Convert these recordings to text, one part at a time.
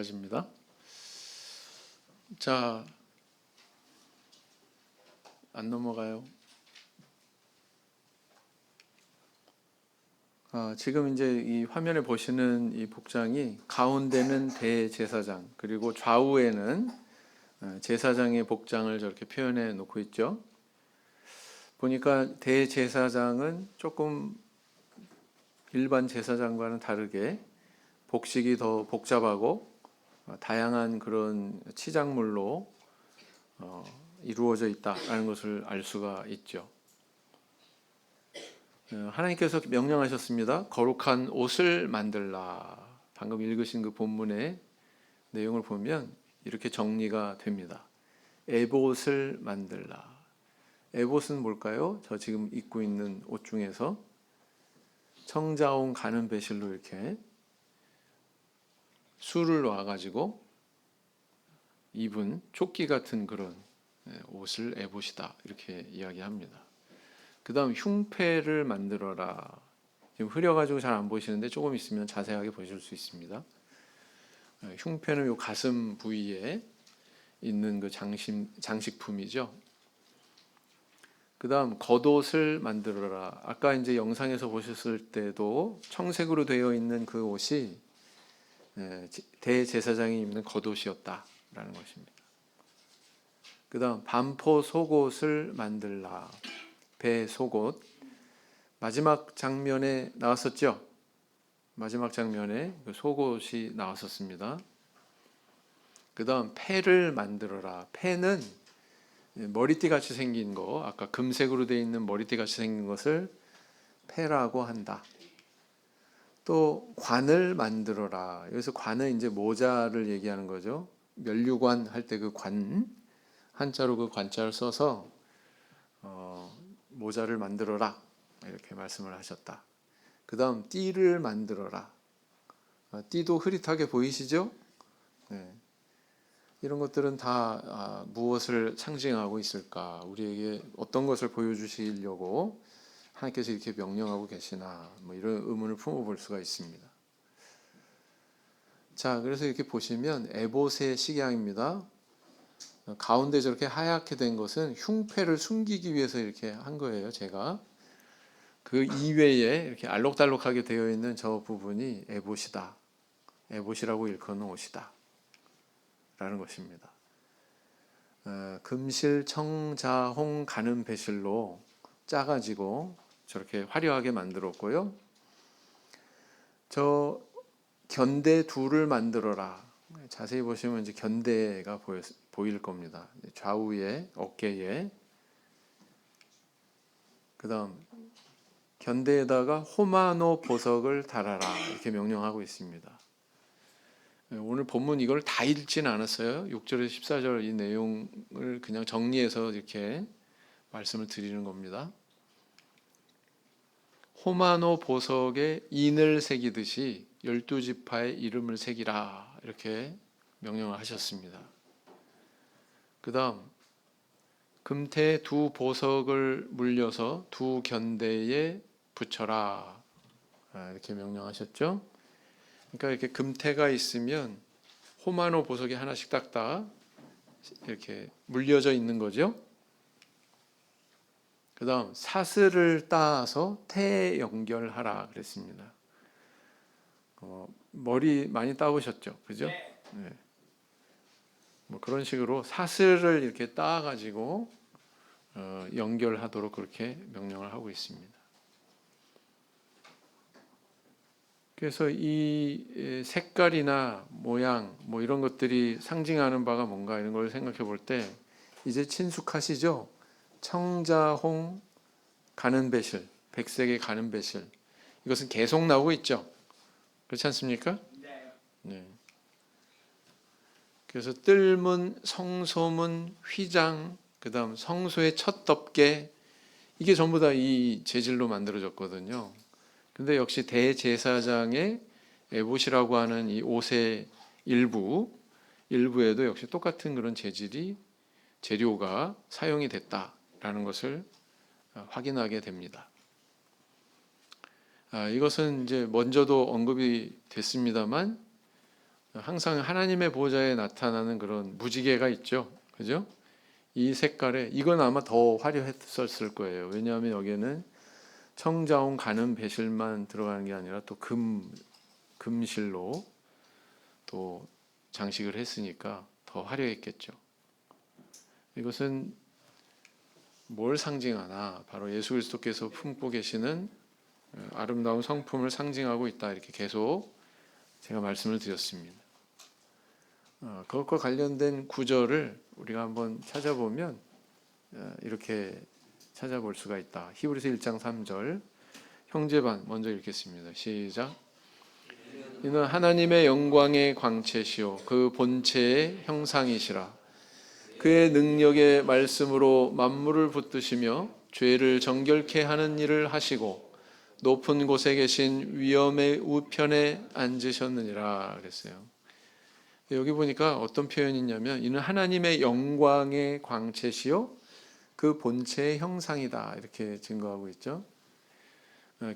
켜집니다. 자, 안 넘어가요. 지금 이제 이 화면에 보시는 이 복장이 가운데는 대제사장, 그리고 좌우에는 제사장의 복장을 저렇게 표현해 놓고 있죠. 보니까 대제사장은 조금 일반 제사장과는 다르게 복식이 더 복잡하고 다양한 그런 치장물로 이루어져 있다라는 것을 알 수가 있죠. 하나님께서 명령하셨습니다. 거룩한 옷을 만들라. 방금 읽으신 그 본문의 내용을 보면 이렇게 정리가 됩니다. 에봇을 만들라. 에봇은 뭘까요? 저 지금 입고 있는 옷 중에서 청자홍 가는 배실로 이렇게 술을 놔가지고 입은 조끼 같은 그런 옷을 에봇이다 이렇게 이야기합니다. 그 다음 흉패를 만들어라. 지금 흐려가지고 잘 안 보이시는데 조금 있으면 자세하게 보실 수 있습니다. 흉패는 요 가슴 부위에 있는 그 장식품이죠. 그 다음 겉옷을 만들어라. 아까 이제 영상에서 보셨을 때도 청색으로 되어 있는 그 옷이 대제사장이 입는 겉옷이었다라는 것입니다. 그 다음 반포 속옷을 만들라. 배 속옷. 마지막 장면에 나왔었죠. 마지막 장면에 그 속옷이 나왔었습니다. 그 다음 패를 만들어라. 패는 머리띠 같이 생긴 거, 아까 금색으로 되어 있는 머리띠 같이 생긴 것을 패라고 한다. 또 관을 만들어라. 여기서 관은 이제 모자를 얘기하는 거죠. 면류관 할 때 그 관, 한자로 그 관자를 써서 모자를 만들어라 이렇게 말씀을 하셨다. 그 다음 띠를 만들어라. 띠도 흐릿하게 보이시죠? 네. 이런 것들은 다 무엇을 상징하고 있을까? 우리에게 어떤 것을 보여주시려고 하나님께서 이렇게 명령하고 계시나? 뭐 이런 의문을 품어볼 수가 있습니다. 자, 그래서 이렇게 보시면 에봇의 식양입니다. 가운데 저렇게 하얗게 된 것은 흉패를 숨기기 위해서 이렇게 한 거예요. 제가 그 이외에 이렇게 알록달록하게 되어 있는 저 부분이 에봇이다. 에봇이라고 일컫는 옷이다. 라는 것입니다. 금실, 청자홍, 가는 배실로 짜가지고 저렇게 화려하게 만들었고요. 저 견대 둘을 만들어라. 자세히 보시면 이제 견대가 보일 겁니다. 좌우에, 어깨에. 그 다음 견대에다가 호마노 보석을 달아라. 이렇게 명령하고 있습니다. 오늘 본문 이걸 다 읽지는 않았어요. 6절에서 14절 이 내용을 그냥 정리해서 이렇게 말씀을 드리는 겁니다. 호마노 보석에 인을 새기듯이 12지파의 이름을 새기라 이렇게 명령을 하셨습니다. 그 다음 금태에 두 보석을 물려서 두 견대에 붙여라 이렇게 명령하셨죠. 그러니까 이렇게 금태가 있으면 호마노 보석이 하나씩 딱딱 이렇게 물려져 있는 거죠. 그 다음 사슬을 따서 태에 연결하라 그랬습니다. 머리 많이 따보셨죠? 그죠? 네. 뭐 그런 식으로 사슬을 이렇게 따가지고 연결하도록 그렇게 명령을 하고 있습니다. 그래서 이 색깔이나 모양 뭐 이런 것들이 상징하는 바가 뭔가 이런 걸 생각해 볼 때 이제 친숙하시죠? 청자홍 가는 배실, 백색의 가는 배실. 이것은 계속 나오고 있죠. 그렇지 않습니까? 네. 그래서 뜰문, 성소문, 휘장, 그다음 성소의 첫 덮개 이게 전부 다 이 재질로 만들어졌거든요. 근데 역시 대제사장의 에봇이라고 하는 이 옷의 일부에도 역시 똑같은 그런 재료가 사용이 됐다라는 것을 확인하게 됩니다. 이것은 이제 먼저도 언급이 됐습니다만 항상 하나님의 보좌에 나타나는 그런 무지개가 있죠. 그죠? 이 색깔에 이건 아마 더 화려했었을 거예요. 왜냐하면 여기에는 청자온 가는 배실만 들어가는 게 아니라 또 금실로 또 장식을 했으니까 더 화려했겠죠. 이것은 뭘 상징하나? 바로 예수 그리스도께서 품고 계시는 아름다운 성품을 상징하고 있다. 이렇게 계속 제가 말씀을 드렸습니다. 그것과 관련된 구절을 우리가 한번 찾아보면 이렇게 찾아볼 수가 있다. 히브리서 1장 3절 형제반 먼저 읽겠습니다. 시작. 이는 하나님의 영광의 광채시요 그 본체의 형상이시라. 그의 능력의 말씀으로 만물을 붙드시며 죄를 정결케 하는 일을 하시고 높은 곳에 계신 위엄의 우편에 앉으셨느니라 그랬어요. 여기 보니까 어떤 표현이 있냐면 이는 하나님의 영광의 광채시요 그 본체의 형상이다 이렇게 증거하고 있죠.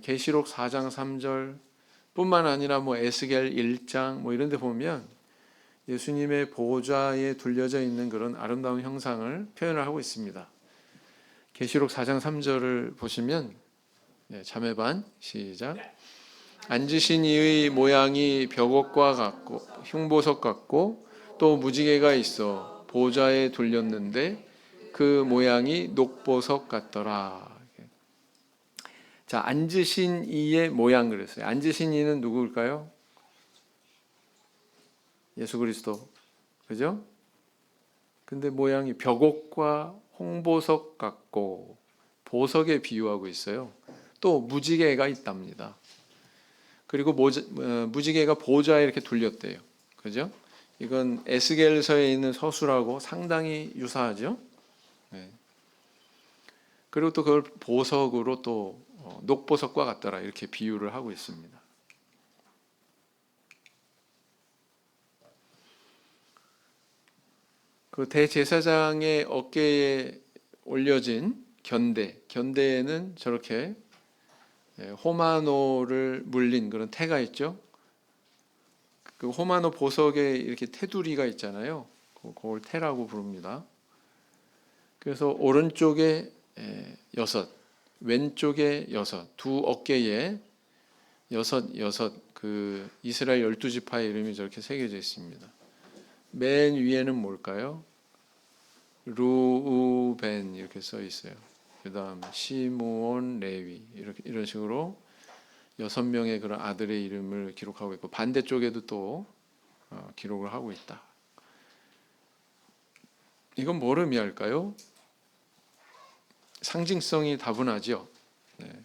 계시록 4장 3절 뿐만 아니라 에스겔 1장 이런 데 보면 예수님의 보좌에 둘려져 있는 그런 아름다운 형상을 표현을 하고 있습니다. 계시록 4장 3절을 보시면 자매반 시작. 앉으신 이의 모양이 벽옥과 같고 흉보석 같고 또 무지개가 있어 보좌에 둘렸는데 그 모양이 녹보석 같더라. 자, 앉으신 이의 모양 그랬어요. 앉으신 이는 누구일까요? 예수 그리스도. 그죠? 근데 모양이 벽옥과 홍보석 같고 보석에 비유하고 있어요. 또 무지개가 있답니다. 그리고 무지개가 보좌에 이렇게 둘렸대요. 그죠? 이건 에스겔서에 있는 서술하고 상당히 유사하죠. 네. 그리고 또 그걸 보석으로 또 녹보석과 같더라 이렇게 비유를 하고 있습니다. 그 대제사장의 어깨에 올려진 견대에는 저렇게 호마노를 물린 그런 태가 있죠. 그 호마노 보석에 이렇게 테두리가 있잖아요. 그걸 태라고 부릅니다. 그래서 오른쪽에 6, 왼쪽에 6, 두 어깨에 6 그 이스라엘 12지파의 이름이 저렇게 새겨져 있습니다. 맨 위에는 뭘까요? 루우벤 이렇게 써 있어요. 그 다음 시므온, 레위 이런 식으로 6명의 그런 아들의 이름을 기록하고 있고 반대쪽에도 또 기록을 하고 있다. 이건 뭘 의미할까요? 상징성이 다분하죠. 네.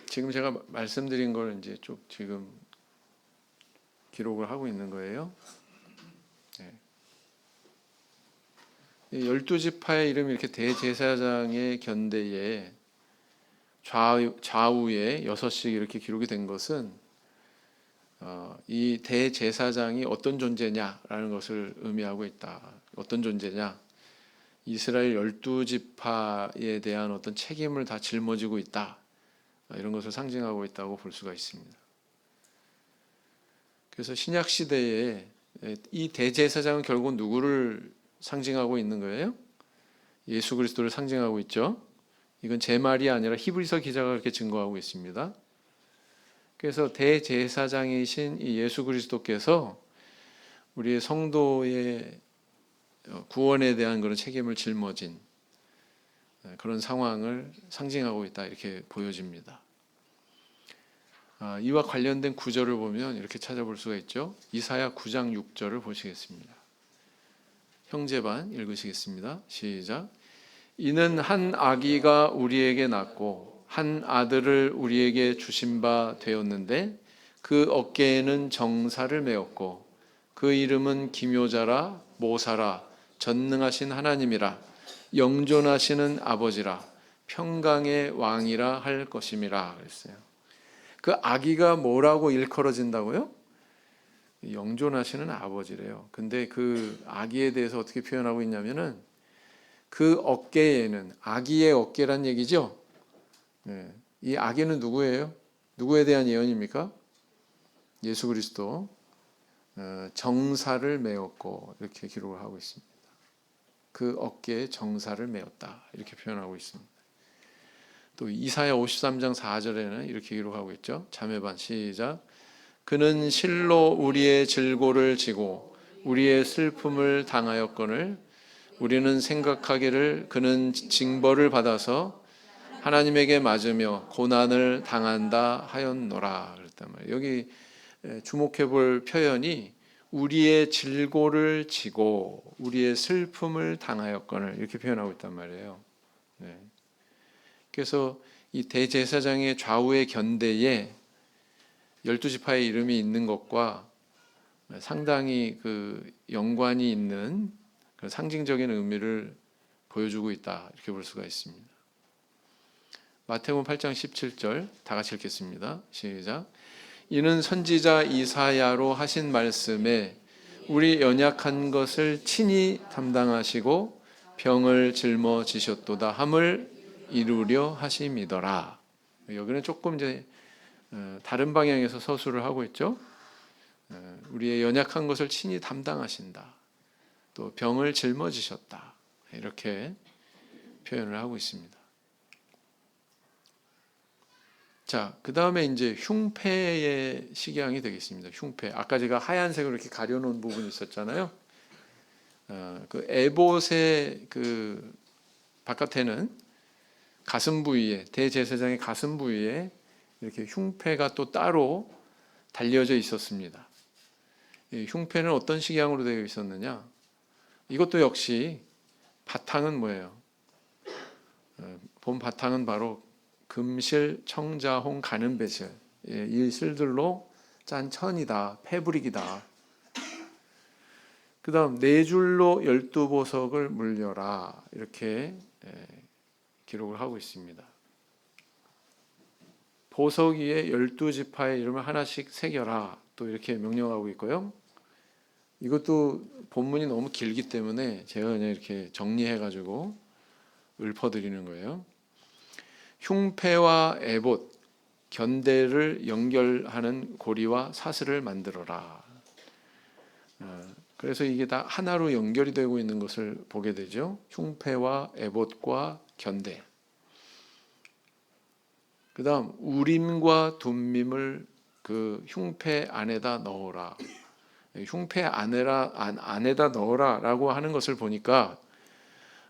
지금 제가 말씀드린 걸 이제 쭉 지금 기록을 하고 있는 거예요. 네. 12지파의 이름이 이렇게 대제사장의 견대에 좌우에 6씩 이렇게 기록이 된 것은 이 대제사장이 어떤 존재냐라는 것을 의미하고 있다. 어떤 존재냐? 이스라엘 12지파에 대한 어떤 책임을 다 짊어지고 있다. 이런 것을 상징하고 있다고 볼 수가 있습니다. 그래서 신약 시대에 이 대제사장은 결국 누구를 상징하고 있는 거예요? 예수 그리스도를 상징하고 있죠. 이건 제 말이 아니라 히브리서 기자가 그렇게 증거하고 있습니다. 그래서 대제사장이신 이 예수 그리스도께서 우리의 성도의 구원에 대한 그런 책임을 짊어진 그런 상황을 상징하고 있다 이렇게 보여집니다. 이와 관련된 구절을 보면 이렇게 찾아볼 수가 있죠. 이사야 9장 6절을 보시겠습니다. 형제반 읽으시겠습니다. 시작. 이는 한 아기가 우리에게 낳고 한 아들을 우리에게 주신 바 되었는데 그 어깨에는 정사를 메었고 그 이름은 기묘자라 모사라 전능하신 하나님이라 영존하시는 아버지라 평강의 왕이라 할 것임이라 그랬어요. 그 아기가 뭐라고 일컬어진다고요? 영존하시는 아버지래요. 근데 그 아기에 대해서 어떻게 표현하고 있냐면은 그 어깨에는 아기의 어깨란 얘기죠. 네. 이 아기는 누구예요? 누구에 대한 예언입니까? 예수 그리스도 정사를 메었고 이렇게 기록을 하고 있습니다. 그 어깨에 정사를 메었다 이렇게 표현하고 있습니다. 또 이사야 53장 4절에는 이렇게 기록하고 있죠. 자매반 시작. 그는 실로 우리의 질고를 지고 우리의 슬픔을 당하였거늘 우리는 생각하기를 그는 징벌을 받아서 하나님에게 맞으며 고난을 당한다 하였노라 그랬단 말이에요. 여기 주목해 볼 표현이 우리의 질고를 지고 우리의 슬픔을 당하였거늘 이렇게 표현하고 있단 말이에요. 네. 그래서 이 대제사장의 좌우의 견대에 12지파의 이름이 있는 것과 상당히 그 연관이 있는 그런 상징적인 의미를 보여주고 있다 이렇게 볼 수가 있습니다. 마태복음 8장 17절 다 같이 읽겠습니다. 시작. 이는 선지자 이사야로 하신 말씀에 우리 연약한 것을 친히 담당하시고 병을 짊어지셨도다 함을 이루려 하심이더라. 여기는 조금 이제 다른 방향에서 서술을 하고 있죠. 우리의 연약한 것을 친히 담당하신다. 또 병을 짊어지셨다. 이렇게 표현을 하고 있습니다. 자, 그 다음에 이제 흉패의 식양이 되겠습니다. 흉패. 아까 제가 하얀색으로 이렇게 가려놓은 부분이 있었잖아요. 그 에봇의 그 바깥에는 가슴 부위에 대제사장의 가슴 부위에 이렇게 흉패가 또 따로 달려져 있었습니다. 이 흉패는 어떤 식양으로 되어 있었느냐? 이것도 역시 바탕은 뭐예요? 본 바탕은 바로 금실, 청자홍, 가는배실 이 실들로 짠 천이다, 패브릭이다. 그 다음 네 줄로 12보석을 물려라 이렇게 기록을 하고 있습니다. 보석 위에 12지파의 이름을 하나씩 새겨라 또 이렇게 명령하고 있고요. 이것도 본문이 너무 길기 때문에 제가 그냥 이렇게 정리해가지고 읊어드리는 거예요. 흉패와 에봇, 견대를 연결하는 고리와 사슬을 만들어라. 그래서 이게 다 하나로 연결이 되고 있는 것을 보게 되죠. 흉패와 에봇과 견대. 그 다음 우림과 둠밈을 그 흉패 안에다 넣어라. 흉패 안에다 넣어라라고 하는 것을 보니까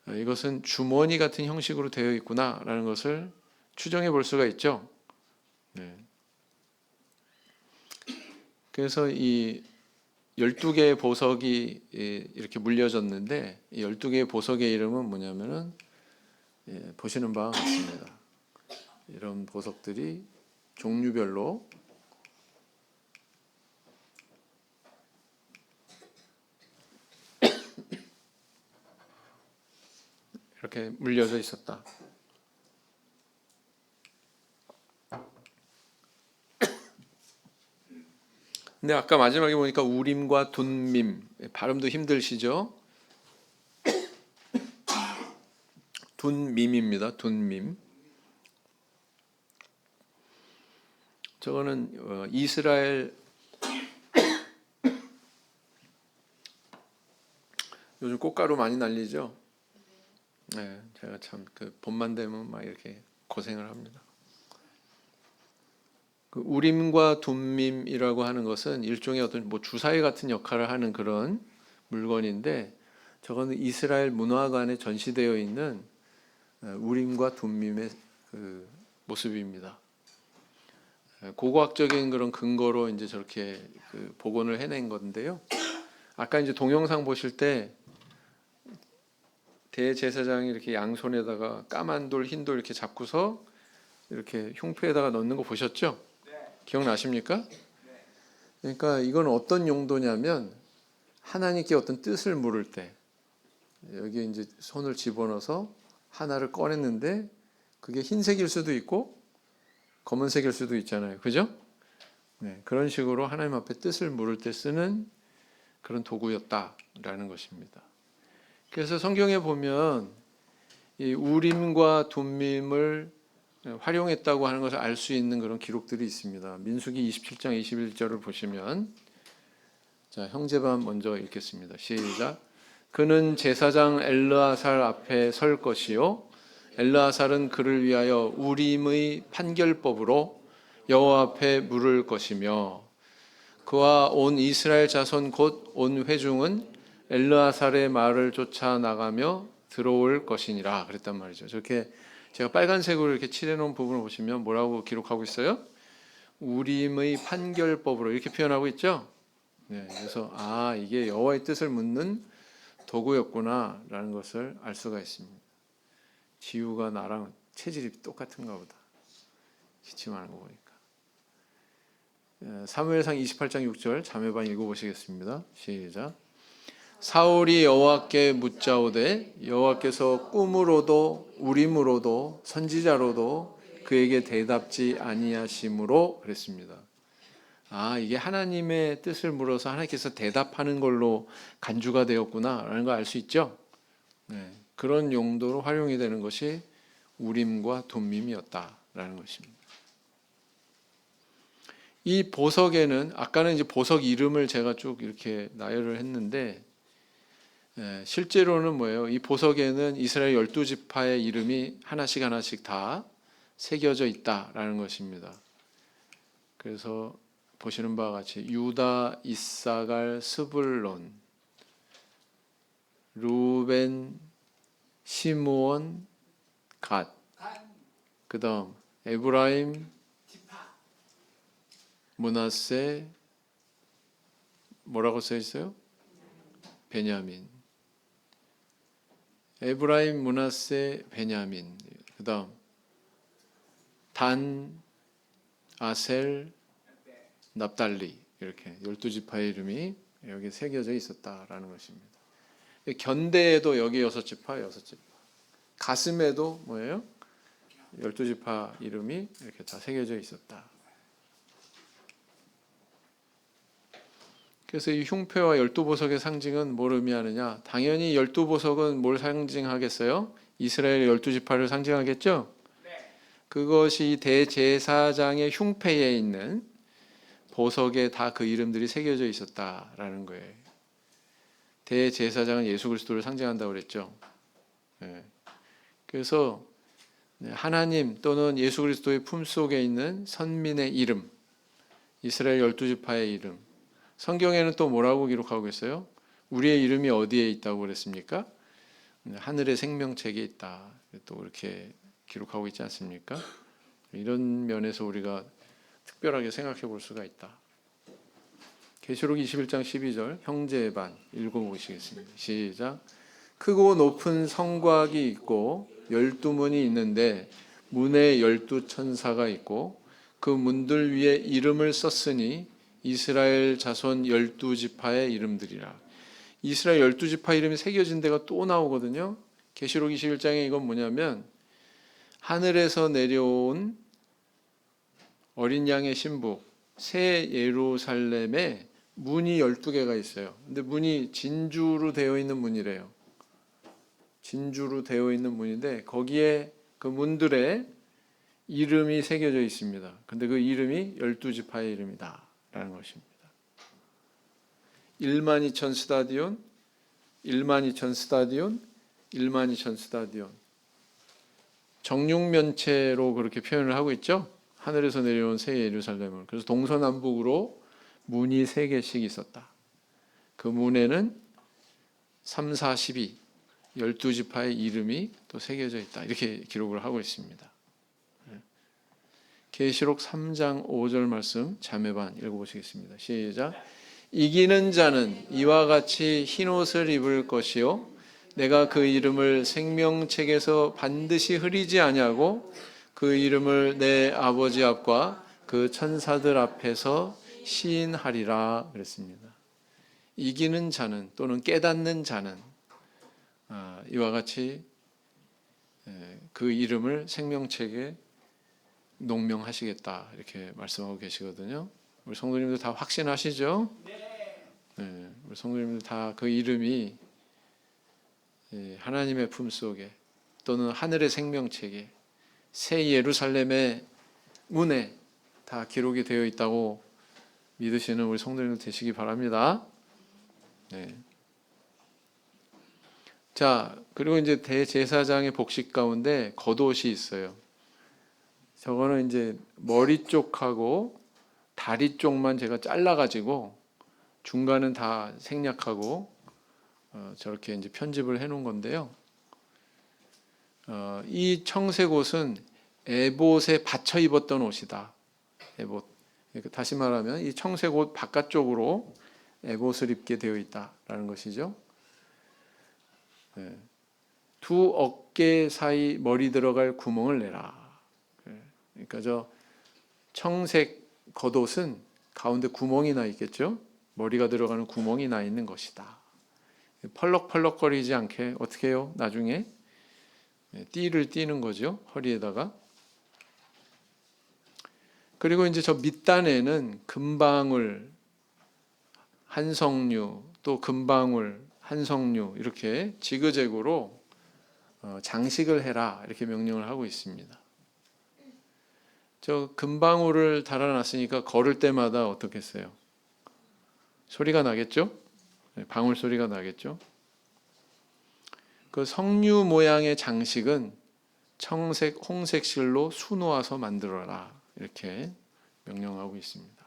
이것은 주머니 같은 형식으로 되어 있구나라는 것을 추정해 볼 수가 있죠. 네. 그래서 이 12개의 보석이 이렇게 물려졌는데 이 12개의 보석의 이름은 뭐냐면은 보시는 바와 같습니다. 이런 보석들이 종류별로 이렇게 물려져 있었다. 근데 아까 마지막에 보니까 우림과 둔밈 발음도 힘드시죠? 둔밈입니다. 둔밈. 저거는 이스라엘 요즘 꽃가루 많이 날리죠. 네, 제가 참 그 봄만 되면 막 이렇게 고생을 합니다. 그 우림과 둠밈이라고 하는 것은 일종의 어떤 뭐 주사위 같은 역할을 하는 그런 물건인데 저거는 이스라엘 문화관에 전시되어 있는 우림과 둠밈의 그 모습입니다. 고고학적인 그런 근거로 이제 저렇게 그 복원을 해낸 건데요. 아까 이제 동영상 보실 때 대제사장이 이렇게 양손에다가 까만 돌, 흰 돌 이렇게 잡고서 이렇게 흉패에다가 넣는 거 보셨죠? 기억나십니까? 그러니까 이건 어떤 용도냐면 하나님께 어떤 뜻을 물을 때 여기 이제 손을 집어넣어서 하나를 꺼냈는데 그게 흰색일 수도 있고 검은색일 수도 있잖아요. 그죠? 네, 그런 식으로 하나님 앞에 뜻을 물을 때 쓰는 그런 도구였다라는 것입니다. 그래서 성경에 보면 이 우림과 둠밈을 활용했다고 하는 것을 알 수 있는 그런 기록들이 있습니다. 민수기 27장 21절을 보시면, 자, 형제반 먼저 읽겠습니다. 시작. 그는 제사장 엘르아살 앞에 설 것이요 엘르아살은 그를 위하여 우림의 판결법으로 여호와 앞에 물을 것이며 그와 온 이스라엘 자손 곧 온 회중은 엘르아살의 말을 쫓아 나가며 들어올 것이니라 그랬단 말이죠. 저렇게 제가 빨간색으로 이렇게 칠해 놓은 부분을 보시면 뭐라고 기록하고 있어요? 우림의 판결법으로 이렇게 표현하고 있죠. 네, 그래서 이게 여호와의 뜻을 묻는 도구였구나라는 것을 알 수가 있습니다. 지우가 나랑 체질이 똑같은가 보다. 기침하는 거 보니까. 사무엘상 28장 6절 자매반 읽어보시겠습니다. 시작. 사울이 여호와께 묻자오되 여호와께서 꿈으로도 우림으로도 선지자로도 그에게 대답지 아니하심으로 그랬습니다. 이게 하나님의 뜻을 물어서 하나님께서 대답하는 걸로 간주가 되었구나라는 걸 알 수 있죠. 네, 그런 용도로 활용이 되는 것이 우림과 둠밈이었다라는 것입니다. 이 보석에는 아까는 이제 보석 이름을 제가 쭉 이렇게 나열을 했는데 실제로는 뭐예요? 이 보석에는 이스라엘 12지파의 이름이 하나씩 하나씩 다 새겨져 있다라는 것입니다. 그래서 보시는 바와 같이 유다, 이사갈, 스불론, 루벤, 시므온, 갓, 그다음 에브라임, 므낫세, 뭐라고 써 있어요? 베냐민. 에브라임, 므낫세, 베냐민. 그다음 단, 아셀, 납달리 이렇게 12지파의 이름이 여기 새겨져 있었다라는 것입니다. 견대에도 여기 6지파, 6지파. 가슴에도 뭐예요? 12지파 이름이 이렇게 다 새겨져 있었다. 그래서 이 흉패와 12보석의 상징은 뭘 의미하느냐? 당연히 12보석은 뭘 상징하겠어요? 이스라엘의 12지파를 상징하겠죠? 그것이 대제사장의 흉패에 있는 보석에 다 그 이름들이 새겨져 있었다라는 거예요. 대제사장은 예수 그리스도를 상징한다고 그랬죠. 그래서 하나님 또는 예수 그리스도의 품속에 있는 선민의 이름, 이스라엘 12지파의 이름. 성경에는 또 뭐라고 기록하고 있어요? 우리의 이름이 어디에 있다고 그랬습니까? 하늘의 생명책에 있다. 또 그렇게 기록하고 있지 않습니까? 이런 면에서 우리가 특별하게 생각해 볼 수가 있다. 계시록 21장 12절 형제의 반 읽어보시겠습니다. 시작. 크고 높은 성곽이 있고 12문이 있는데 문에 12천사가 있고 그 문들 위에 이름을 썼으니 이스라엘 자손 12지파의 이름들이라. 이스라엘 12지파 이름이 새겨진 데가 또 나오거든요. 계시록 21장에 이건 뭐냐면 하늘에서 내려온 어린 양의 신부 새 예루살렘에 문이 12개가 있어요. 근데 문이 진주로 되어 있는 문이래요. 진주로 되어 있는 문인데 거기에 그 문들에 이름이 새겨져 있습니다. 근데 그 이름이 12지파의 이름이다 라는 것입니다. 12000 스타디온, 12000 스타디온, 12000 스타디온. 정육면체로 그렇게 표현을 하고 있죠. 하늘에서 내려온 새 예루살렘을. 그래서 동서남북으로 문이 3개씩 있었다. 그 문에는 3, 4, 12, 12지파의 이름이 또 새겨져 있다. 이렇게 기록을 하고 있습니다. 계시록 3장 5절 말씀 자매반 읽어보시겠습니다. 시작. 이기는 자는 이와 같이 흰옷을 입을 것이요 내가 그 이름을 생명책에서 반드시 흐리지 아니하고 그 이름을 내 아버지 앞과 그 천사들 앞에서 시인하리라 그랬습니다. 이기는 자는 또는 깨닫는 자는 이와 같이 그 이름을 생명책에 농명하시겠다 이렇게 말씀하고 계시거든요. 우리 성도님들 다 확신하시죠? 네, 우리 성도님들 다 그 이름이 하나님의 품속에 또는 하늘의 생명책에 새 예루살렘의 문에 다 기록이 되어 있다고 믿으시는 우리 성도님들 되시기 바랍니다. 네. 자, 그리고 이제 대제사장의 복식 가운데 겉옷이 있어요. 저거는 이제 머리 쪽하고 다리 쪽만 제가 잘라가지고 중간은 다 생략하고 저렇게 이제 편집을 해놓은 건데요. 이 청색 옷은 에봇에 받쳐 입었던 옷이다. 에봇. 다시 말하면 이 청색 옷 바깥쪽으로 에봇을 입게 되어 있다라는 것이죠. 두 어깨 사이 머리 들어갈 구멍을 내라. 그러니까 저 청색 겉옷은 가운데 구멍이 나 있겠죠. 머리가 들어가는 구멍이 나 있는 것이다. 펄럭펄럭거리지 않게 어떻게 해요? 나중에 띠를 띠는 거죠. 허리에다가. 그리고 이제 저 밑단에는 금방울, 한성류, 또 금방울, 한성류 이렇게 지그재그로 장식을 해라 이렇게 명령을 하고 있습니다. 저 금방울을 달아놨으니까 걸을 때마다 어떻겠어요? 소리가 나겠죠? 방울 소리가 나겠죠? 그 석류 모양의 장식은 청색, 홍색 실로 수놓아서 만들어라 이렇게 명령하고 있습니다.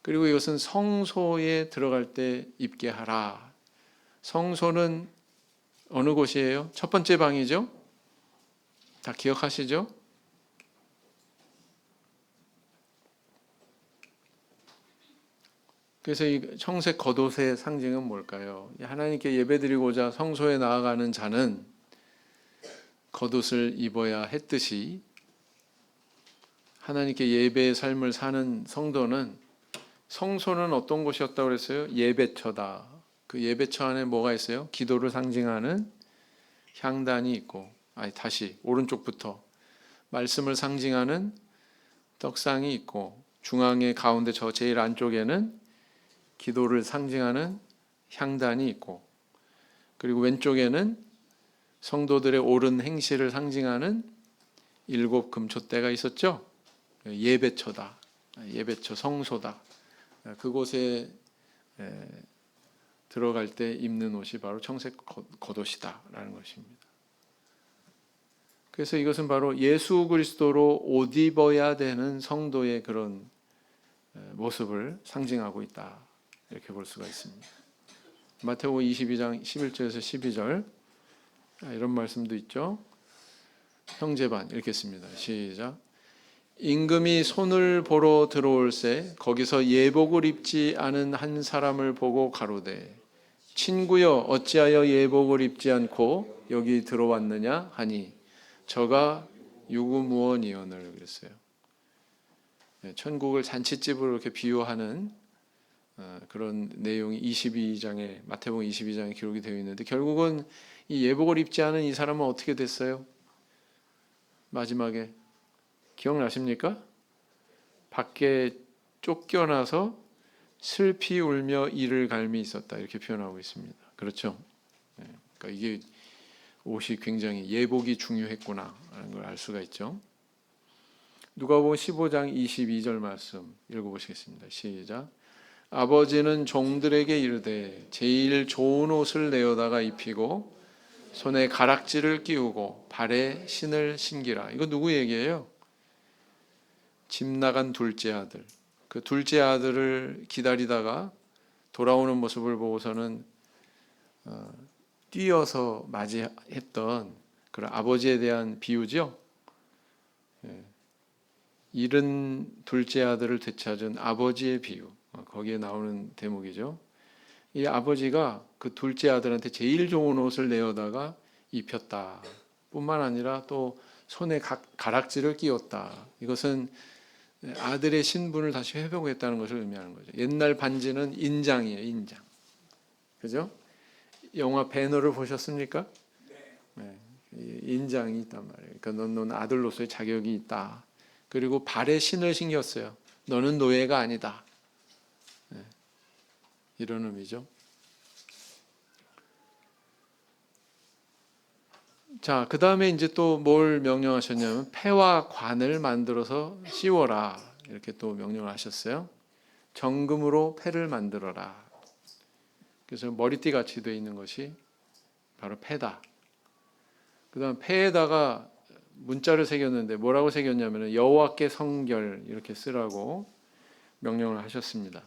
그리고 이것은 성소에 들어갈 때 입게 하라. 성소는 어느 곳이에요? 첫 번째 방이죠? 다 기억하시죠? 그래서 이 청색 겉옷의 상징은 뭘까요? 하나님께 예배드리고자 성소에 나아가는 자는 겉옷을 입어야 했듯이 하나님께 예배의 삶을 사는 성도는 성소는 어떤 곳이었다고 그랬어요? 예배처다. 그 예배처 안에 뭐가 있어요? 기도를 상징하는 향단이 있고, 다시 오른쪽부터 말씀을 상징하는 떡상이 있고, 중앙의 가운데 저 제일 안쪽에는 기도를 상징하는 향단이 있고, 그리고 왼쪽에는 성도들의 옳은 행실을 상징하는 7 금촛대가 있었죠. 예배처다. 예배처 성소다. 그곳에 들어갈 때 입는 옷이 바로 청색 겉옷이다라는 것입니다. 그래서 이것은 바로 예수 그리스도로 옷 입어야 되는 성도의 그런 모습을 상징하고 있다. 이렇게 볼 수가 있습니다. 마태복음 22장 11절에서 12절 이런 말씀도 있죠. 형제반 읽겠습니다. 시작. 임금이 손을 보러 들어올새 거기서 예복을 입지 않은 한 사람을 보고 가로되 친구여 어찌하여 예복을 입지 않고 여기 들어왔느냐 하니 저가 유구무원이오늘 그랬어요. 천국을 잔치집으로 이렇게 비유하는 그런 내용이 22장에 마태복음 22장에 기록이 되어 있는데 결국은 이 예복을 입지 않은 이 사람은 어떻게 됐어요? 마지막에 기억나십니까? 밖에 쫓겨나서 슬피 울며 이를 갈미 있었다 이렇게 표현하고 있습니다. 그렇죠? 그러니까 이게 옷이 굉장히 예복이 중요했구나라는 걸 알 수가 있죠. 누가복음 15장 22절 말씀 읽어보시겠습니다. 시작. 아버지는 종들에게 이르되 제일 좋은 옷을 내어다가 입히고 손에 가락지를 끼우고 발에 신을 신기라. 이거 누구 얘기예요? 집 나간 둘째 아들. 그 둘째 아들을 기다리다가 돌아오는 모습을 보고서는 뛰어서 맞이했던 그런 아버지에 대한 비유죠. 잃은 둘째 아들을 되찾은 아버지의 비유. 거기에 나오는 대목이죠. 이 아버지가 그 둘째 아들한테 제일 좋은 옷을 내어다가 입혔다. 뿐만 아니라 또 손에 가락지를 끼웠다. 이것은 아들의 신분을 다시 회복했다는 것을 의미하는 거죠. 옛날 반지는 인장이에요, 인장. 그죠? 영화 배너를 보셨습니까? 네. 인장이 있단 말이에요. 그러니까 넌 아들로서의 자격이 있다. 그리고 발에 신을 신겼어요. 너는 노예가 아니다. 네. 이런 의미죠. 자, 그 다음에 이제 또 뭘 명령하셨냐면 패와 관을 만들어서 씌워라 이렇게 또 명령을 하셨어요. 정금으로 패를 만들어라. 그래서 머리띠 같이 되어 있는 것이 바로 패다. 그 다음 패에다가 문자를 새겼는데 뭐라고 새겼냐면 여호와께 성결 이렇게 쓰라고 명령을 하셨습니다.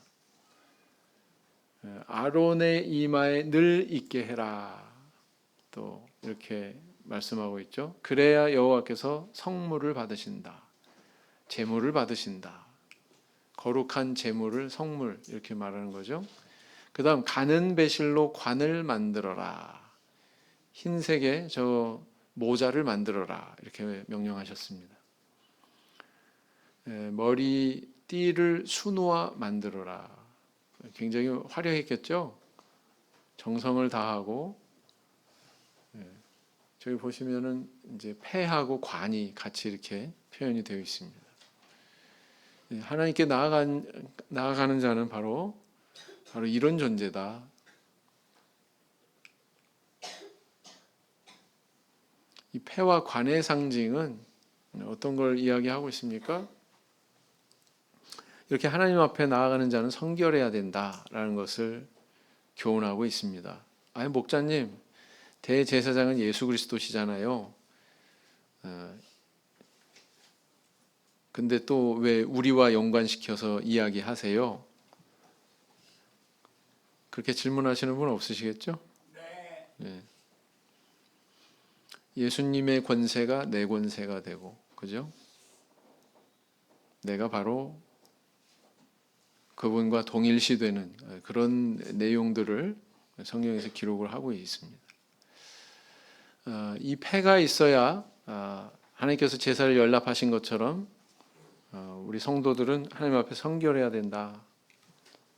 아론의 이마에 늘 있게 해라. 또 이렇게 말씀하고 있죠. 그래야 여호와께서 성물을 받으신다. 제물을 받으신다. 거룩한 제물을 성물 이렇게 말하는 거죠. 그 다음 가는 배실로 관을 만들어라. 흰색의 저 모자를 만들어라 이렇게 명령하셨습니다. 머리띠를 순우와 만들어라. 굉장히 화려했겠죠. 정성을 다하고 저기 보시면은 이제 패하고 관이 같이 이렇게 표현이 되어 있습니다. 하나님께 나아가는 자는 바로 이런 존재다. 이 패와 관의 상징은 어떤 걸 이야기하고 있습니까? 이렇게 하나님 앞에 나아가는 자는 성결해야 된다라는 것을 교훈하고 있습니다. 아니 목자님, 대제사장은 예수 그리스도시잖아요. 근데 또 왜 우리와 연관시켜서 이야기하세요? 그렇게 질문하시는 분 없으시겠죠? 네. 예수님의 권세가 내 권세가 되고, 그죠? 내가 바로 그분과 동일시되는 그런 내용들을 성경에서 기록을 하고 있습니다. 이 패가 있어야 하나님께서 제사를 연락하신 것처럼 우리 성도들은 하나님 앞에 성결해야 된다.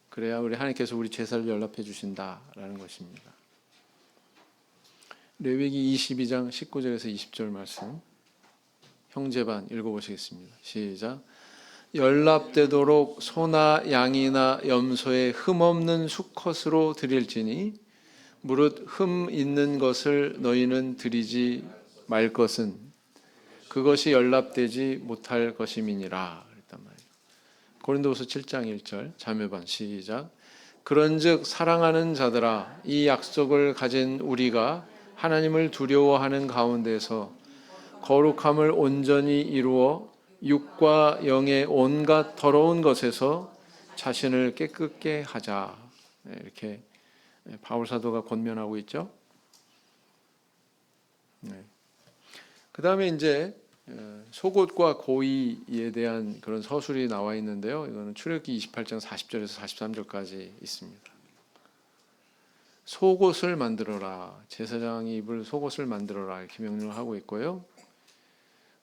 그래야 우리 하나님께서 우리 제사를 연락해 주신다라는 것입니다. 레위기 22장 19절에서 20절 말씀 형제반 읽어보시겠습니다. 시작. 연락되도록 소나 양이나 염소의 흠없는 수컷으로 드릴지니 무릇 흠 있는 것을 너희는 드리지 말 것은 그것이 연락되지 못할 것임이니라. 그랬단 말이에요. 고린도후서 7장 1절 자매반 시작. 그런즉 사랑하는 자들아 이 약속을 가진 우리가 하나님을 두려워하는 가운데서 거룩함을 온전히 이루어 육과 영의 온갖 더러운 것에서 자신을 깨끗게 하자. 이렇게 바울 사도가 권면하고 있죠. 그 다음에 이제 속옷과 고의에 대한 그런 서술이 나와 있는데요. 이거는 출애굽기 28장 40절에서 43절까지 있습니다. 속옷을 만들어라. 제사장이 입을 속옷을 만들어라. 이렇게 명령을 하고 있고요.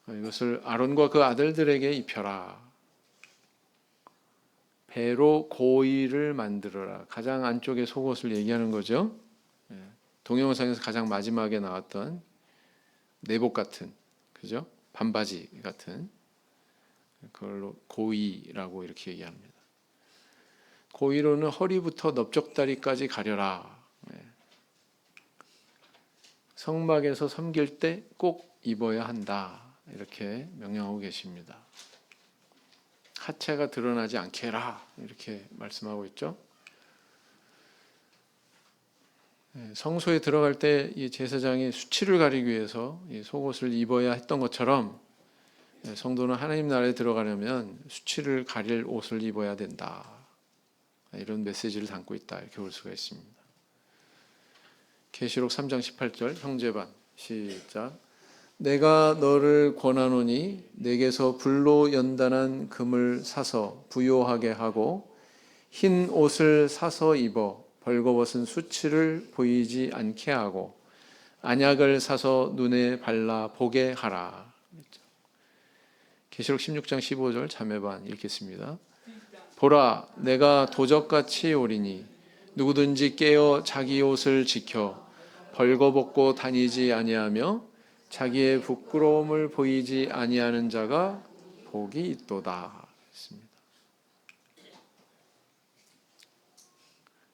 이것을 아론과 그 아들들에게 입혀라. 배로 고의를 만들어라. 가장 안쪽에 속옷을 얘기하는 거죠. 동영상에서 가장 마지막에 나왔던 내복 같은, 그죠? 반바지 같은 그걸로 고의라고 이렇게 얘기합니다. 고의로는 허리부터 넓적다리까지 가려라. 성막에서 섬길 때 꼭 입어야 한다. 이렇게 명령하고 계십니다. 하체가 드러나지 않게 해라. 이렇게 말씀하고 있죠. 성소에 들어갈 때 이 제사장이 수치를 가리기 위해서 이 속옷을 입어야 했던 것처럼 성도는 하나님 나라에 들어가려면 수치를 가릴 옷을 입어야 된다. 이런 메시지를 담고 있다. 이렇게 볼 수가 있습니다. 계시록 3장 18절 형제반 시작. 내가 너를 권하노니 내게서 불로 연단한 금을 사서 부요하게 하고 흰 옷을 사서 입어 벌거벗은 수치를 보이지 않게 하고 안약을 사서 눈에 발라 보게 하라. 계시록 16장 15절 자매반 읽겠습니다. 보라 내가 도적같이 오리니 누구든지 깨어 자기 옷을 지켜 벌거벗고 다니지 아니하며 자기의 부끄러움을 보이지 아니하는 자가 복이 있도다.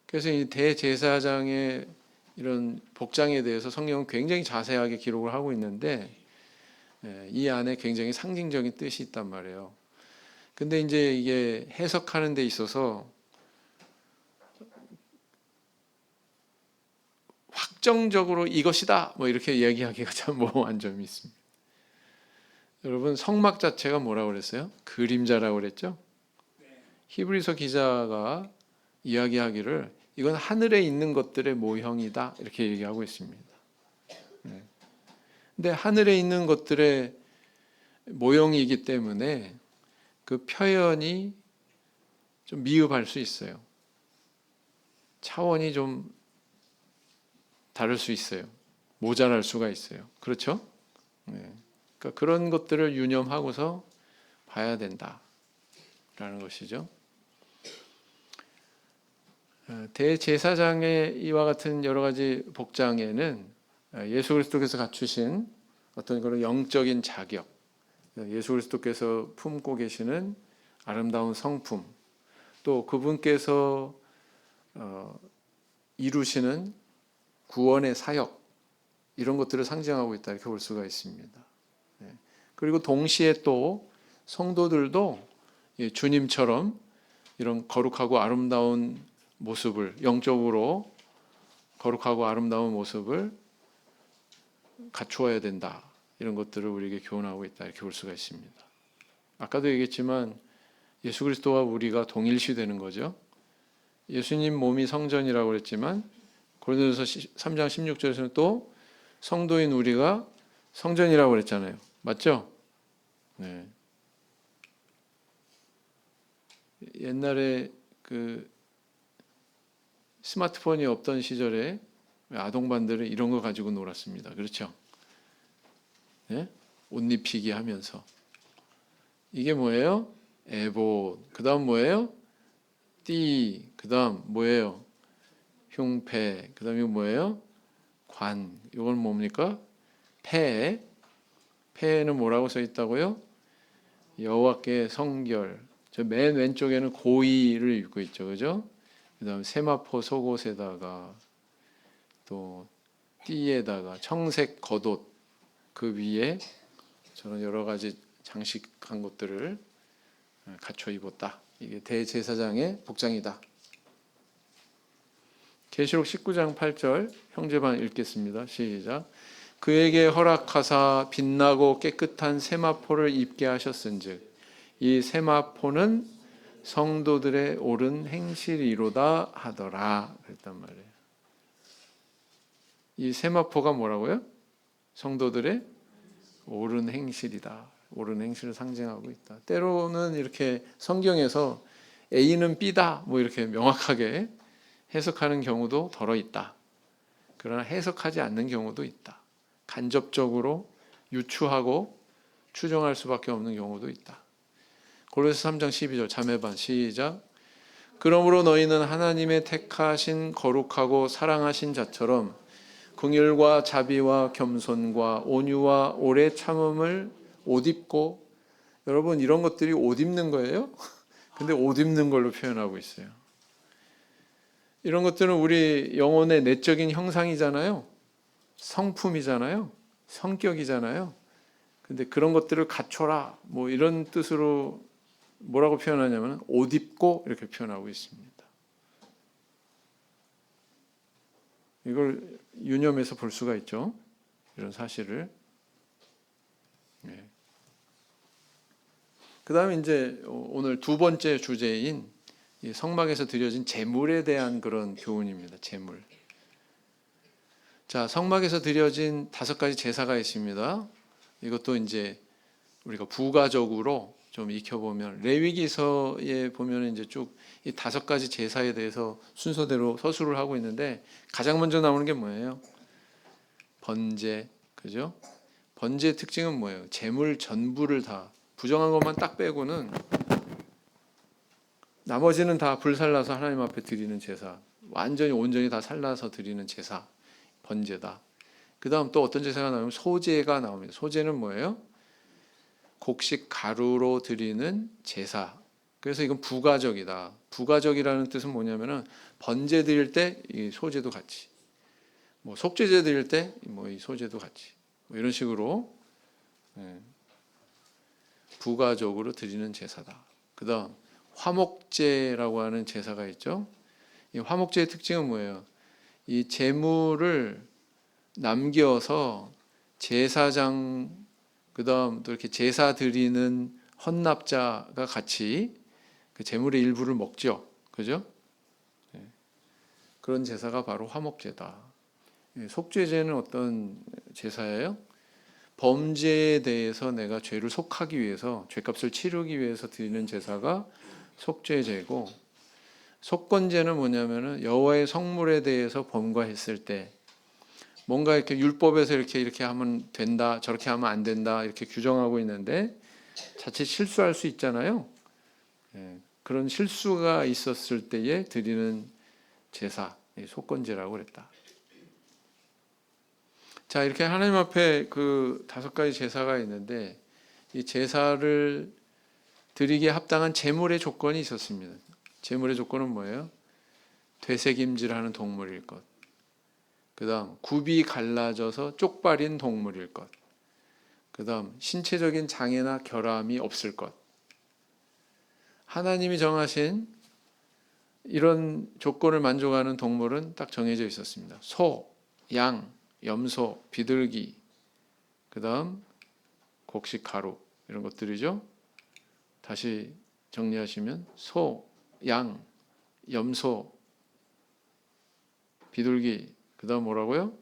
그래서 이 대제사장의 이런 복장에 대해서 성경은 굉장히 자세하게 기록을 하고 있는데 이 안에 굉장히 상징적인 뜻이 있단 말이에요. 근데 이제 이게 해석하는 데 있어서 확정적으로 이것이다 뭐 이렇게 이야기하기가 참 모호한 점이 있습니다. 여러분, 성막 자체가 뭐라고 그랬어요? 그림자라고 그랬죠? 히브리서 기자가 이야기하기를 이건 하늘에 있는 것들의 모형이다 이렇게 얘기하고 있습니다. 근데 하늘에 있는 것들의 모형이기 때문에 그 표현이 좀 미흡할 수 있어요. 차원이 좀 다를 수 있어요. 모자랄 수가 있어요. 그렇죠? 그러니까 그런 것들을 유념하고서 봐야 된다라는 것이죠. 대제사장의 이와 같은 여러 가지 복장에는 예수 그리스도께서 갖추신 어떤 그런 영적인 자격, 예수 그리스도께서 품고 계시는 아름다운 성품, 또 그분께서 이루시는 구원의 사역, 이런 것들을 상징하고 있다 이렇게 볼 수가 있습니다. 그리고 동시에 또 성도들도 주님처럼 이런 거룩하고 아름다운 모습을, 영적으로 거룩하고 아름다운 모습을 갖추어야 된다. 이런 것들을 우리에게 교훈하고 있다 이렇게 볼 수가 있습니다. 아까도 얘기했지만 예수 그리스도와 우리가 동일시되는 거죠. 예수님 몸이 성전이라고 그랬지만 고린도전서 3장 16절에서는 또 성도인 우리가 성전이라고 그랬잖아요. 맞죠? 네. 옛날에 그 스마트폰이 없던 시절에 아동반들은 이런 거 가지고 놀았습니다. 그렇죠? 네? 옷 입히기 하면서. 이게 뭐예요? 에봇. 그 다음 뭐예요? 띠. 그 다음 뭐예요? 흉패. 그 다음 이거 뭐예요? 관. 이건 뭡니까? 패. 패에는 뭐라고 써 있다고요? 여호와께 성결. 저 맨 왼쪽에는 고의를 입고 있죠. 그죠? 그 다음 세마포 속옷에다가 또 띠에다가 청색 겉옷 그 위에 저는 여러 가지 장식한 것들을 갖춰 입었다. 이게 대제사장의 복장이다. 계시록 19장 8절 형제반 읽겠습니다. 시작. 그에게 허락하사 빛나고 깨끗한 세마포를 입게 하셨은즉 이 세마포는 성도들의 옳은 행실이로다 하더라 그랬단 말이에요. 이 세마포가 뭐라고요? 성도들의 옳은 행실이다. 옳은 행실을 상징하고 있다. 때로는 이렇게 성경에서 A는 B다 뭐 이렇게 명확하게 해석하는 경우도 덜어 있다. 그러나 해석하지 않는 경우도 있다. 간접적으로 유추하고 추정할 수밖에 없는 경우도 있다. 골로새 3장 12절 자매반 시작. 그러므로 너희는 하나님의 택하신 거룩하고 사랑하신 자처럼 긍휼과 자비와 겸손과 온유와 오래 참음을 옷 입고, 여러분 이런 것들이 옷 입는 거예요? 근데 옷 입는 걸로 표현하고 있어요. 이런 것들은 우리 영혼의 내적인 형상이잖아요. 성품이잖아요. 성격이잖아요. 근데 그런 것들을 갖춰라 뭐 이런 뜻으로 뭐라고 표현하냐면 옷 입고 이렇게 표현하고 있습니다. 이걸 유념해서 볼 수가 있죠. 이런 사실을. 그 다음에 이제 오늘 두 번째 주제인 성막에서 드려진 제물에 대한 그런 교훈입니다. 제물. 자, 성막에서 드려진 5가지 제사가 있습니다. 이것도 이제 우리가 부가적으로 좀 익혀보면 레위기서에 보면 이제 쭉 이 5가지 제사에 대해서 순서대로 서술을 하고 있는데 가장 먼저 나오는 게 뭐예요? 번제, 그죠? 번제의 특징은 뭐예요? 제물 전부를 다 부정한 것만 딱 빼고는 나머지는 다 불살라서 하나님 앞에 드리는 제사, 완전히 온전히 다 살라서 드리는 제사, 번제다. 그 다음 또 어떤 제사가 나오면 소제가 나옵니다. 소제는 뭐예요? 곡식 가루로 드리는 제사. 그래서 이건 부가적이다. 부가적이라는 뜻은 뭐냐면은 번제 드릴 때 이 소제도 같이. 뭐 속죄제 드릴 때 뭐 이 소제도 같이 뭐 이런 식으로 부가적으로 드리는 제사다. 그다음 화목제라고 하는 제사가 있죠. 이 화목제의 특징은 뭐예요? 이 제물을 남겨서 제사장 그다음 또 이렇게 제사 드리는 헌납자가 같이 그 제물의 일부를 먹죠. 그죠? 그런 제사가 바로 화목제다. 속죄제는 어떤 제사예요? 범죄에 대해서 내가 죄를 속하기 위해서 죄값을 치르기 위해서 드리는 제사가 속죄제고, 속건제는 뭐냐면은 여호와의 성물에 대해서 범과했을 때 뭔가 이렇게 율법에서 이렇게 하면 된다, 저렇게 하면 안 된다 이렇게 규정하고 있는데 자칫 실수할 수 있잖아요. 그런 실수가 있었을 때에 드리는 제사, 속건제라고 그랬다. 자, 이렇게 하나님 앞에 그 5가지 제사가 있는데 이 제사를 드리기에 합당한 제물의 조건이 있었습니다. 제물의 조건은 뭐예요? 되새김질하는 동물일 것. 그다음 굽이 갈라져서 쪽발인 동물일 것. 그다음 신체적인 장애나 결함이 없을 것. 하나님이 정하신 이런 조건을 만족하는 동물은 딱 정해져 있었습니다. 소, 양, 염소, 비둘기, 그다음 곡식 가루 이런 것들이죠. 다시 정리하시면 소, 양, 염소, 비둘기, 그다음 뭐라고요?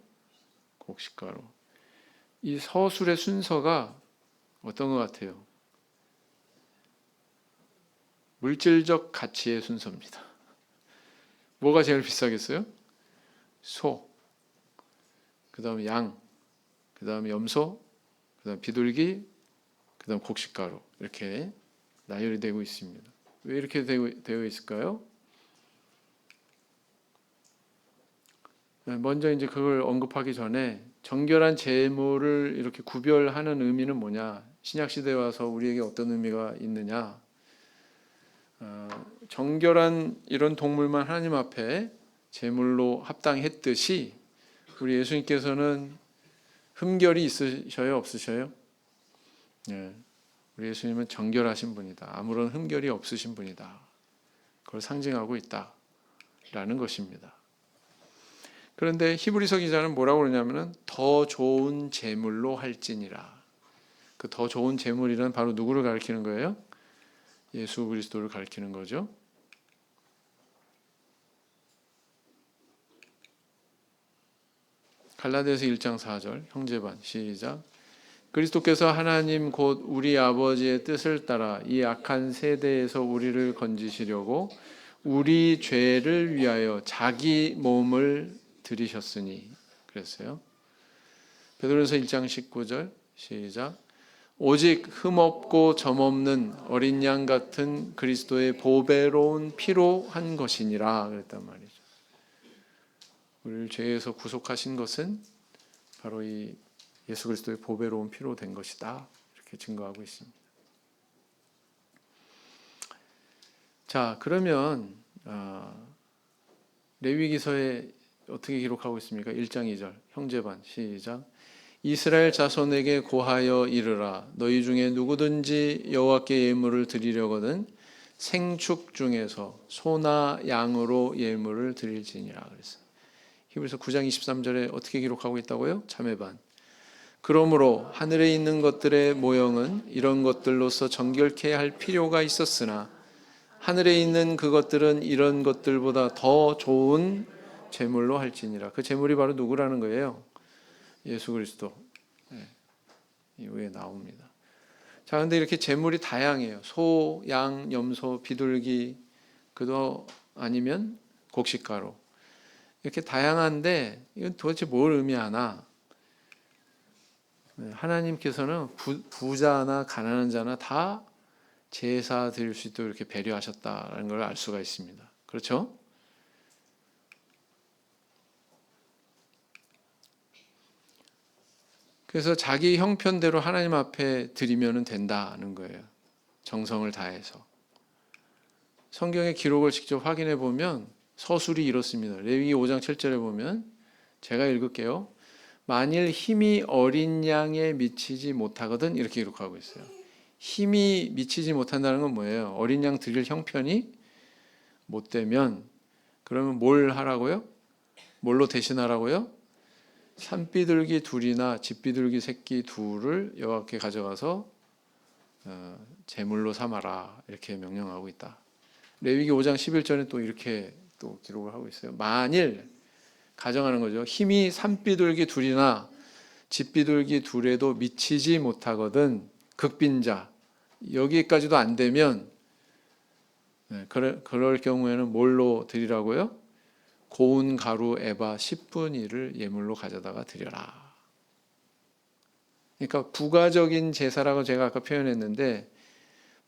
곡식 가루. 이 서술의 순서가 어떤 것 같아요? 물질적 가치의 순서입니다. 뭐가 제일 비싸겠어요? 소, 그다음 양, 그다음 염소, 그다음 비둘기, 그다음 곡식가루 이렇게 나열이 되고 있습니다. 왜 이렇게 되어 있을까요? 먼저 이제 그걸 언급하기 전에 정결한 제물을 이렇게 구별하는 의미는 뭐냐? 신약 시대에 와서 우리에게 어떤 의미가 있느냐? 정결한 이런 동물만 하나님 앞에 제물로 합당했듯이 우리 예수님께서는 흠결이 있으셔요, 없으셔요? 네. 우리 예수님은 정결하신 분이다. 아무런 흠결이 없으신 분이다. 그걸 상징하고 있다라는 것입니다. 그런데 히브리서 기자는 뭐라고 그러냐면은 더 좋은 제물로 할지니라. 그 더 좋은 제물이란 바로 누구를 가리키는 거예요? 예수 그리스도를 가리키는 거죠. 갈라디아서 1장 4절 형제반 시작. 그리스도께서 하나님 곧 우리 아버지의 뜻을 따라 이 악한 세대에서 우리를 건지시려고 우리 죄를 위하여 자기 몸을 들이셨으니 그랬어요. 베드로전서 1장 19절 시작. 오직 흠없고 점없는 어린 양 같은 그리스도의 보배로운 피로 한 것이니라 그랬단 말이죠. 우리를 죄에서 구속하신 것은 바로 이 예수 그리스도의 보배로운 피로 된 것이다. 이렇게 증거하고 있습니다. 자, 그러면 레위기서에 어떻게 기록하고 있습니까? 1장 2절 형제반 시작. 이스라엘 자손에게 고하여 이르라. 너희 중에 누구든지 여호와께 예물을 드리려거든 생축 중에서 소나 양으로 예물을 드릴지니라 그랬어요. 히브리서 9장 23절에 어떻게 기록하고 있다고요? 자매반. 그러므로 하늘에 있는 것들의 모형은 이런 것들로서 정결케 할 필요가 있었으나 하늘에 있는 그것들은 이런 것들보다 더 좋은 제물로 할지니라. 그 제물이 바로 누구라는 거예요? 예수 그리스도. 이후에 나옵니다. 자, 근데 이렇게 제물이 다양해요. 소, 양, 염소, 비둘기, 그도 아니면 곡식가루. 이렇게 다양한데 이건 도대체 뭘 의미하나? 하나님께서는 부자나 가난한 자나 다 제사 드릴 수 있도록 이렇게 배려하셨다는 걸 알 수가 있습니다. 그렇죠? 그래서 자기 형편대로 하나님 앞에 드리면 된다는 거예요. 정성을 다해서. 성경의 기록을 직접 확인해 보면 서술이 이렇습니다. 레위기 5장 7절에 보면 제가 읽을게요. 만일 힘이 어린 양에 미치지 못하거든, 이렇게 기록하고 있어요. 힘이 미치지 못한다는 건 뭐예요? 어린 양 드릴 형편이 못 되면, 그러면 뭘 하라고요? 뭘로 대신하라고요? 산비둘기 둘이나 집비둘기 새끼 둘을 여호와께 가져가서 제물로 삼아라, 이렇게 명령하고 있다. 레위기 5장 11절에 또 이렇게 또 기록을 하고 있어요. 만일, 가정하는 거죠. 힘이 산비둘기 둘이나 집비둘기 둘에도 미치지 못하거든, 극빈자, 여기까지도 안 되면, 그럴 경우에는 뭘로 드리라고요? 고운 가루 에바 10분의 1을 예물로 가져다가 드려라. 그러니까 부가적인 제사라고 제가 아까 표현했는데,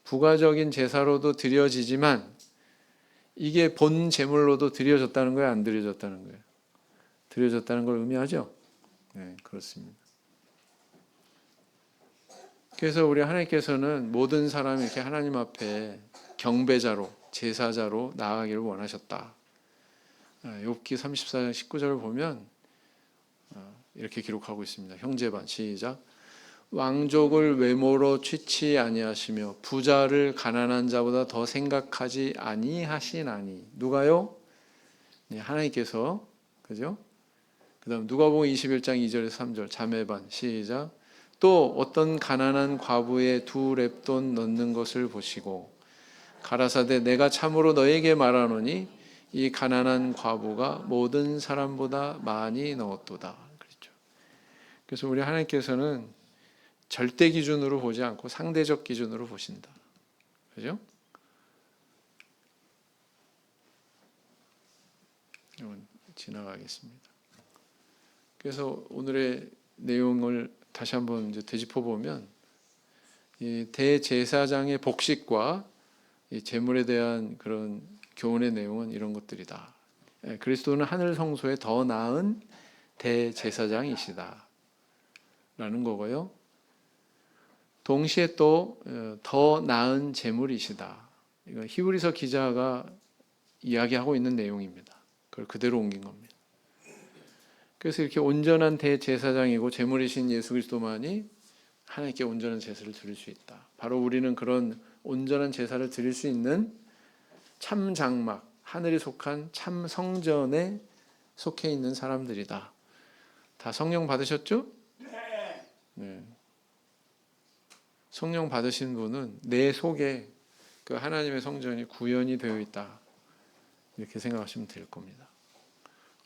부가적인 제사로도 드려지지만 이게 본 제물로도 드려졌다는 거예요, 안 드려졌다는 거예요? 드려졌다는 걸 의미하죠? 네, 그렇습니다. 그래서 우리 하나님께서는 모든 사람이 이렇게 하나님 앞에 경배자로, 제사자로 나아가기를 원하셨다. 욥기 34장 19절을 보면 이렇게 기록하고 있습니다. 형제반, 시작. 왕족을 외모로 취치 아니하시며 부자를 가난한 자보다 더 생각하지 아니하시나니. 누가요? 네, 하나님께서. 그죠? 그다음 누가복음 21장 2절에서 3절 자매반, 시작. 또 어떤 가난한 과부의 2렙돈 넣는 것을 보시고 가라사대 내가 참으로 너에게 말하노니 이 가난한 과부가 모든 사람보다 많이 넣었도다. 그렇죠. 그래서 우리 하나님께서는 절대 기준으로 보지 않고 상대적 기준으로 보신다. 그죠? 지나가겠습니다. 그래서 오늘의 내용을 다시 한번 이제 되짚어 보면, 이 대제사장의 복식과 이 제물에 대한 그런 교훈의 내용은 이런 것들이다. 그리스도는 하늘 성소에 더 나은 대제사장이시다 라는 거고요. 동시에 또 더 나은 제물이시다. 이건 히브리서 기자가 이야기하고 있는 내용입니다. 그걸 그대로 옮긴 겁니다. 그래서 이렇게 온전한 대제사장이고 제물이신 예수 그리스도만이 하나님께 온전한 제사를 드릴 수 있다. 바로 우리는 그런 온전한 제사를 드릴 수 있는 참 장막, 하늘이 속한 참 성전에 속해 있는 사람들이다. 다 성령 받으셨죠? 네. 성령 받으신 분은 내 속에 그 하나님의 성전이 구현이 되어 있다. 이렇게 생각하시면 될 겁니다.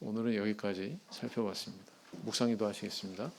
오늘은 여기까지 살펴봤습니다. 묵상기도 하시겠습니다.